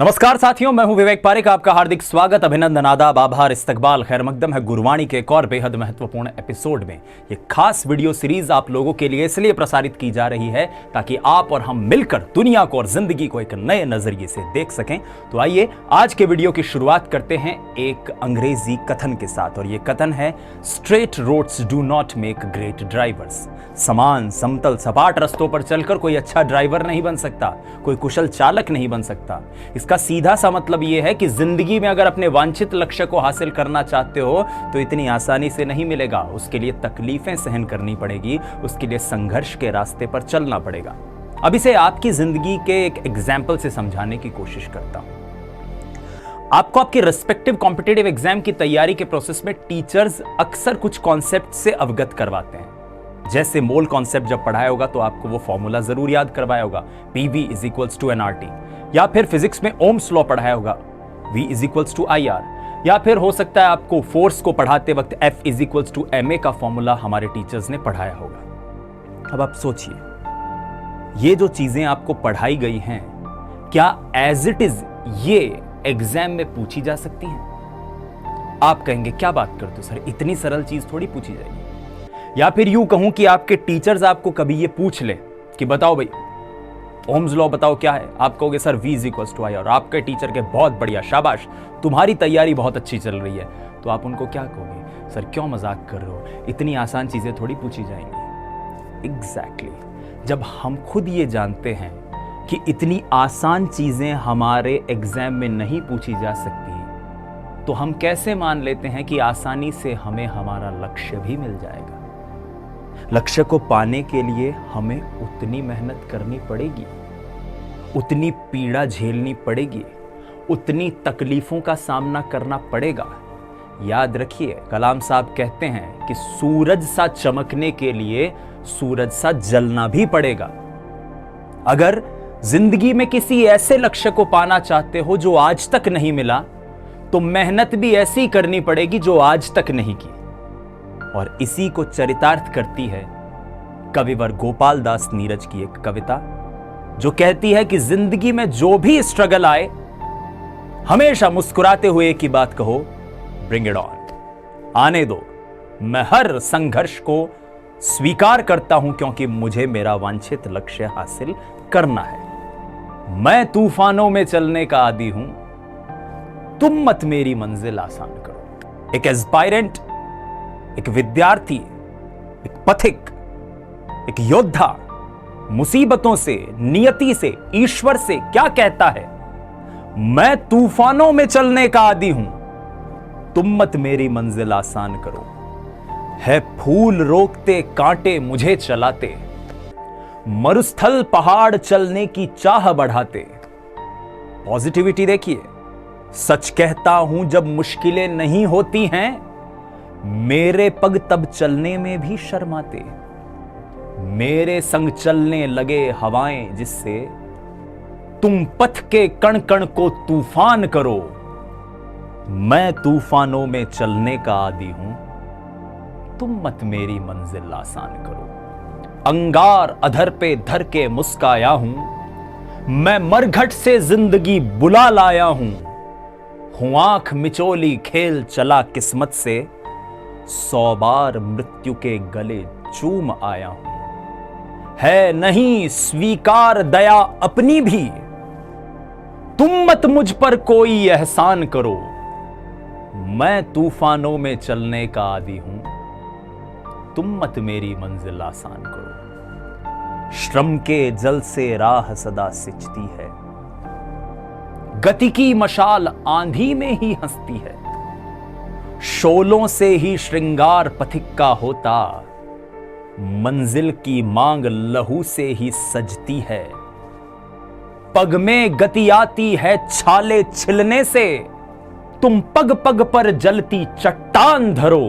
नमस्कार साथियों, मैं हूं विवेक पारेख। आपका हार्दिक स्वागत, अभिनंदन, आदाब, आभार, इस्तकबाल, खैर मकदम है गुरबाणी के एक और बेहद महत्वपूर्ण एपिसोड में। ये खास वीडियो सीरीज आप लोगों के लिए इसलिए प्रसारित की जा रही है ताकि आप और हम मिलकर दुनिया को और जिंदगी को एक नए नजरिए से देख सकें। तो आइए आज के वीडियो की शुरुआत करते हैं एक अंग्रेजी कथन के साथ, और ये कथन है, straight roads do not make great drivers. समान, समतल, सपाट रास्तों पर चलकर कोई अच्छा ड्राइवर नहीं बन सकता, कोई कुशल चालक नहीं बन सकता। इसका सीधा सा मतलब यह है कि जिंदगी में अगर अपने वांछित लक्ष्य को हासिल करना चाहते हो तो इतनी आसानी से नहीं मिलेगा। उसके लिए तकलीफें सहन करनी पड़ेगी, उसके लिए संघर्ष के रास्ते पर चलना पड़ेगा। अब इसे आपकी जिंदगी के एक एग्जाम्पल से समझाने की कोशिश करता हूं। आपको आपके रेस्पेक्टिव कॉम्पिटिटिव एग्जाम की तैयारी के प्रोसेस में टीचर्स अक्सर कुछ कॉन्सेप्ट से अवगत करवाते हैं। जैसे मोल कॉन्सेप्ट जब पढ़ाया होगा तो आपको वो फॉर्मूला जरूर याद करवाया होगा, PV = nRT, या फिर फिजिक्स में ओम्स लॉ पढ़ाया होगा, V = IR, या फिर हो सकता है आपको फोर्स को पढ़ाते वक्त F = ma का फॉर्मूला हमारे टीचर्स ने पढ़ाया होगा। अब आप सोचिए, ये जो चीजें आपको पढ़ाई गई हैं, क्या एज इट इज ये एग्जाम में पूछी जा सकती हैं? आप कहेंगे क्या बात करते हो सर, इतनी सरल चीज थोड़ी पूछी जाएगी। या फिर यूं कहूं कि आपके टीचर्स आपको कभी ये पूछ ले कि बताओ भाई ओम्स लॉ बताओ क्या है, आप कहोगे सर V = I, और आपके टीचर के बहुत बढ़िया, शाबाश, तुम्हारी तैयारी बहुत अच्छी चल रही है, तो आप उनको क्या कहोगे? सर क्यों मजाक कर रहे हो, इतनी आसान चीजें थोड़ी पूछी जाएंगी। एग्जैक्टली, जब हम खुद ये जानते हैं कि इतनी आसान चीजें हमारे एग्जाम में नहीं पूछी जा सकती, तो हम कैसे मान लेते हैं कि आसानी से हमें हमारा लक्ष्य भी मिल जाएगा? लक्ष्य को पाने के लिए हमें उतनी मेहनत करनी पड़ेगी, उतनी पीड़ा झेलनी पड़ेगी, उतनी तकलीफों का सामना करना पड़ेगा। याद रखिए, कलाम साहब कहते हैं कि सूरज सा चमकने के लिए सूरज सा जलना भी पड़ेगा। अगर जिंदगी में किसी ऐसे लक्ष्य को पाना चाहते हो जो आज तक नहीं मिला, तो मेहनत भी ऐसी करनी पड़ेगी जो आज तक नहीं की। और इसी को चरितार्थ करती है कविवर गोपाल दास नीरज की एक कविता, जो कहती है कि जिंदगी में जो भी स्ट्रगल आए, हमेशा मुस्कुराते हुए एक ही बात कहो, ब्रिंग इट ऑन, आने दो, मैं हर संघर्ष को स्वीकार करता हूं क्योंकि मुझे मेरा वांछित लक्ष्य हासिल करना है। मैं तूफानों में चलने का आदी हूं, तुम मत मेरी मंजिल आसान करो। एक एस्पायरेंट, एक विद्यार्थी, एक पथिक, एक योद्धा मुसीबतों से, नियति से, ईश्वर से क्या कहता है? मैं तूफानों में चलने का आदी हूं, तुम मत मेरी मंजिल आसान करो। है फूल रोकते, कांटे मुझे चलाते, मरुस्थल पहाड़ चलने की चाह बढ़ाते। पॉजिटिविटी देखिए, सच कहता हूं जब मुश्किलें नहीं होती हैं, मेरे पग तब चलने में भी शर्माते। मेरे संग चलने लगे हवाएं जिससे तुम पथ के कण कण को तूफान करो। मैं तूफानों में चलने का आदी हूं, तुम मत मेरी मंजिल आसान करो। अंगार अधर पे धर के मुस्काया हूं, मैं मरघट से जिंदगी बुला लाया हूं आंख मिचोली खेल चला किस्मत से, 100 बार मृत्यु के गले चूम आया हूं। है नहीं स्वीकार दया अपनी भी, तुम मत मुझ पर कोई एहसान करो। मैं तूफानों में चलने का आदी हूं, तुम मत मेरी मंजिल आसान करो। श्रम के जल से राह सदा सिंचती है, गति की मशाल आंधी में ही हंसती है। शोलों से ही श्रृंगार पथिक का होता, मंजिल की मांग लहू से ही सजती है। पग में गति आती है छाले छिलने से, तुम पग पग पर जलती चट्टान धरो।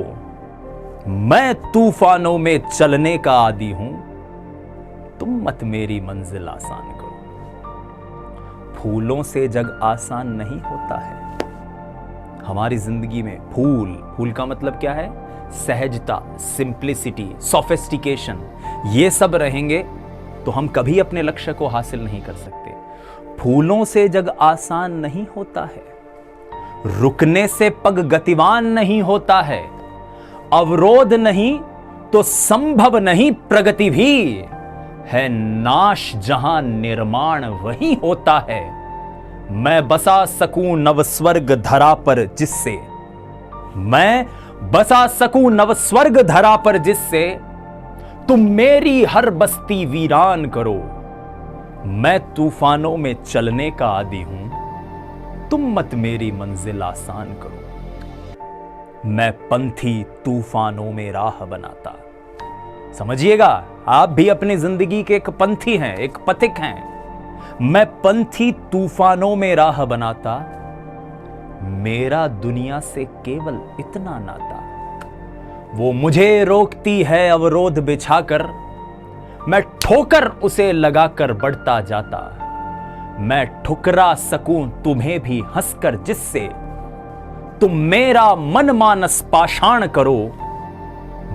मैं तूफानों में चलने का आदी हूं, तुम मत मेरी मंजिल आसान करो। फूलों से जग आसान नहीं होता है। हमारी जिंदगी में फूल का मतलब क्या है? सहजता, सिंप्लिसिटी, सोफिस्टिकेशन, ये सब रहेंगे तो हम कभी अपने लक्ष्य को हासिल नहीं कर सकते। फूलों से जग आसान नहीं होता है, रुकने से पग गतिवान नहीं होता है, अवरोध नहीं तो संभव नहीं प्रगति भी है, नाश जहां निर्माण वही होता है। मैं बसा सकूं नवस्वर्ग धरा पर जिससे, मैं बसा सकूं नवस्वर्ग धरा पर जिससे तुम मेरी हर बस्ती वीरान करो। मैं तूफानों में चलने का आदी हूं, तुम मत मेरी मंजिल आसान करो। मैं पंथी तूफानों में राह बनाता। समझिएगा, आप भी अपनी जिंदगी के एक पंथी हैं, एक पथिक हैं। मैं पंथी तूफानों में राह बनाता, मेरा दुनिया से केवल इतना नाता। वो मुझे रोकती है अवरोध बिछाकर, मैं ठोकर उसे लगाकर बढ़ता जाता। मैं ठुकरा सकूं तुम्हें भी हंसकर जिससे तुम मेरा मन मानस पाषाण करो।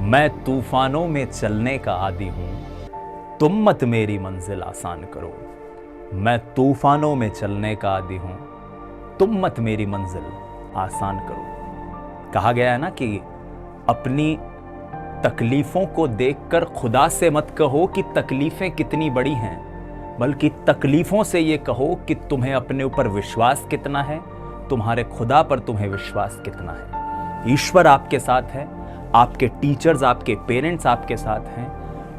मैं तूफानों में चलने का आदी हूं, तुम मत मेरी मंजिल आसान करो। मैं तूफानों में चलने का आदी हूं, तुम मत मेरी मंजिल आसान करो। कहा गया है ना कि अपनी तकलीफों को देखकर खुदा से मत कहो कि तकलीफें कितनी बड़ी हैं, बल्कि तकलीफों से ये कहो कि तुम्हें अपने ऊपर विश्वास कितना है, तुम्हारे खुदा पर तुम्हें विश्वास कितना है। ईश्वर आपके साथ है, आपके टीचर्स, आपके पेरेंट्स आपके साथ हैं।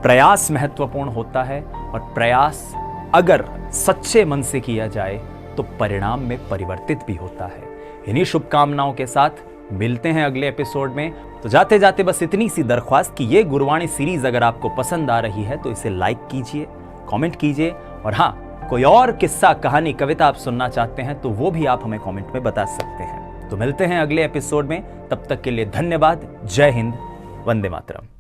प्रयास महत्वपूर्ण होता है और प्रयास अगर सच्चे मन से किया जाए तो परिणाम में परिवर्तित भी होता है। इन्हीं शुभकामनाओं के साथ मिलते हैं अगले एपिसोड में। तो जाते जाते बस इतनी सी दरख्वास्त कि ये गुरवाणी सीरीज अगर आपको पसंद आ रही है तो इसे लाइक कीजिए, कमेंट कीजिए, और हाँ, कोई और किस्सा, कहानी, कविता आप सुनना चाहते हैं तो वो भी आप हमें कमेंट में बता सकते हैं। तो मिलते हैं अगले एपिसोड में, तब तक के लिए धन्यवाद। जय हिंद, वंदे मातरम।